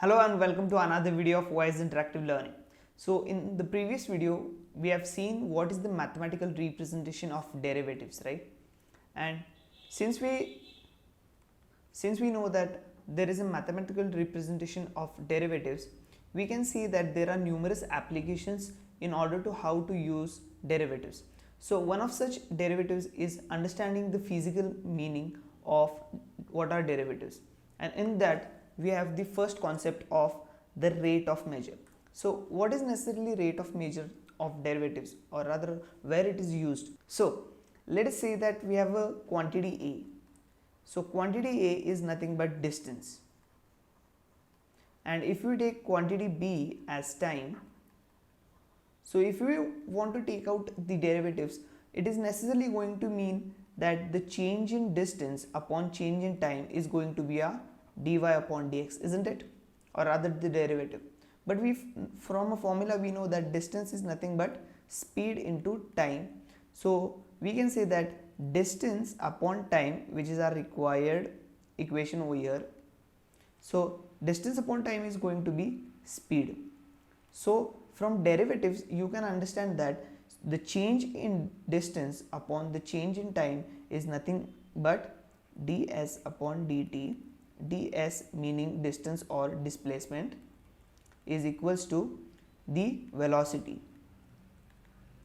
Hello and welcome to another video of Wise Interactive Learning. So in the previous video, we have seen what is the mathematical representation of derivatives, right? And since we know that there is a mathematical representation of derivatives, we can see that there are numerous applications in order to how to use derivatives. So one of such derivatives is understanding the physical meaning of what are derivatives, and in that we have the first concept of the rate of measure. So what is necessarily rate of measure of derivatives, or rather where it is used? So let us say that we have a quantity A. So quantity A is nothing but distance, and if we take quantity B as time, so if we want to take out the derivatives, it is necessarily going to mean that the change in distance upon change in time is going to be a dy upon dx, isn't it? Or rather the derivative. But from a formula we know that distance is nothing but speed into time. So we can say that distance upon time, which is our required equation over here. So distance upon time is going to be speed. So from derivatives you can understand that the change in distance upon the change in time is nothing but ds upon dt. ds meaning distance or displacement is equals to the velocity.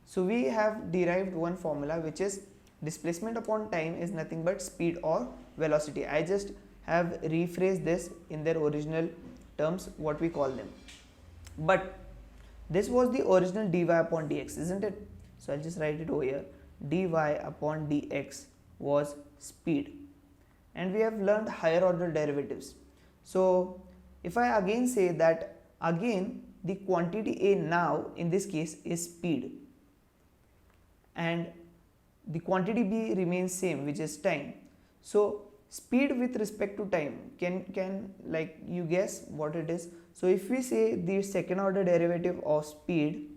So we have derived one formula which is displacement upon time is nothing but speed or velocity. I just have rephrased this in their original terms, what we call them, but this was the original dy upon dx, isn't it? So I'll just write it over here. Dy upon dx was speed, and we have learned higher order derivatives. So if I again say that again the quantity A now in this case is speed, and the quantity B remains same, which is time. So speed with respect to time, can like you guess what it is? So if we say the second order derivative of speed,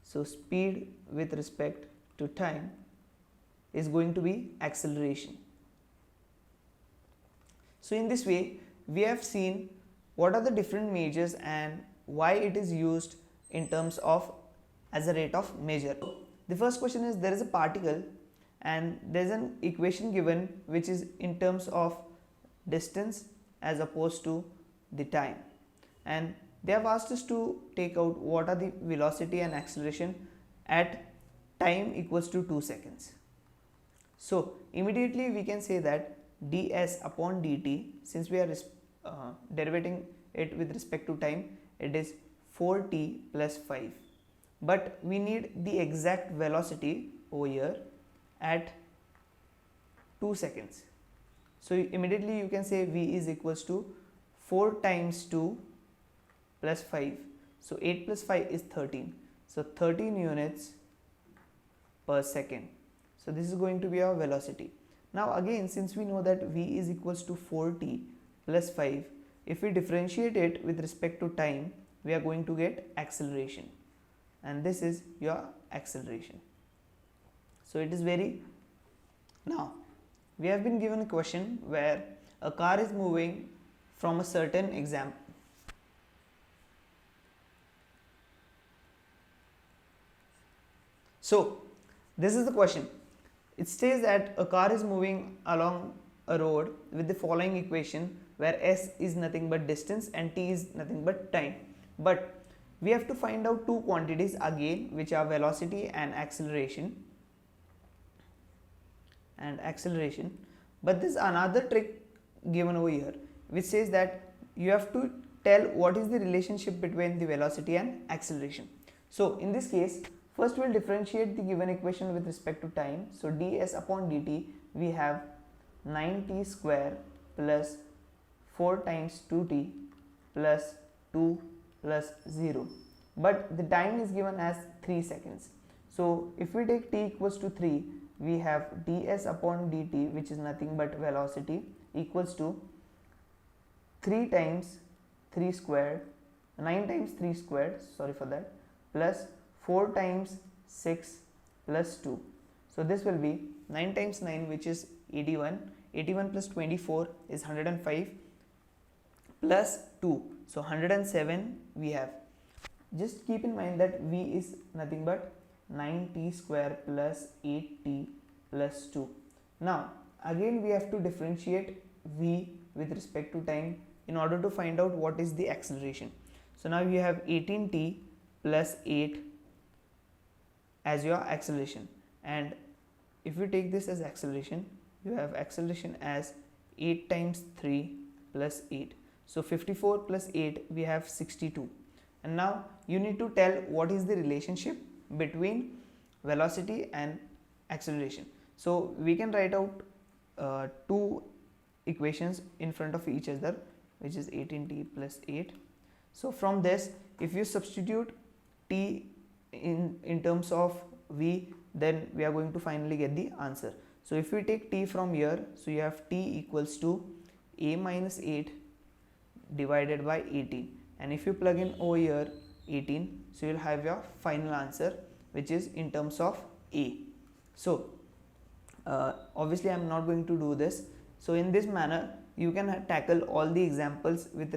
so speed with respect to time is going to be acceleration. So in this way we have seen what are the different measures and why it is used in terms of as a rate of measure. The first question is, there is a particle and there is an equation given which is in terms of distance as opposed to the time, and they have asked us to take out what are the velocity and acceleration at time equals to 2 seconds. So immediately we can say that ds upon dt, since we are derivating it with respect to time, it is 4t plus 5, but we need the exact velocity over here at 2 seconds. So immediately you can say v is equals to 4 times 2 plus 5, so 8 plus 5 is 13, so 13 units per second. So this is going to be our velocity. Now again, since we know that v is equals to 4t plus 5, if we differentiate it with respect to time, we are going to get acceleration, and this is your acceleration. So it is very, now we have been given a question where a car is moving from a certain example. So this is the question. It says that a car is moving along a road with the following equation, where s is nothing but distance and t is nothing but time, but we have to find out two quantities again, which are velocity and acceleration. But there is another trick given over here which says that you have to tell what is the relationship between the velocity and acceleration. So in this case, first we will differentiate the given equation with respect to time. So ds upon dt, we have 9t square plus 4 times 2t plus 2 plus 0, but the time is given as 3 seconds. So if we take t equals to 3, we have ds upon dt, which is nothing but velocity, equals to 3 times 3 squared, 9 times 3 squared, sorry for that, plus 4 times 6 plus 2. So this will be 9 times 9, which is 81. 81 plus 24 is 105 plus 2. So 107 we have. Just keep in mind that v is nothing but 9t square plus 8t plus 2. Now again we have to differentiate v with respect to time in order to find out what is the acceleration. So now you have 18t plus 8 as your acceleration, and if you take this as acceleration, you have acceleration as 8 times 3 plus 8. So 54 plus 8 we have 62. And now you need to tell what is the relationship between velocity and acceleration. So we can write out two equations in front of each other, which is 18t plus 8. So from this, if you substitute t in terms of v, then we are going to finally get the answer. So if we take t from here, so you have t equals to a minus 8 divided by 18, and if you plug in over here 18, so you'll have your final answer, which is in terms of a. So obviously I'm not going to do this. So in this manner you can tackle all the examples with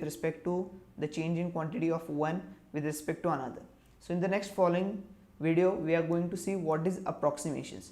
respect to the change in quantity of one with respect to another. So in the next following video we are going to see what is approximations.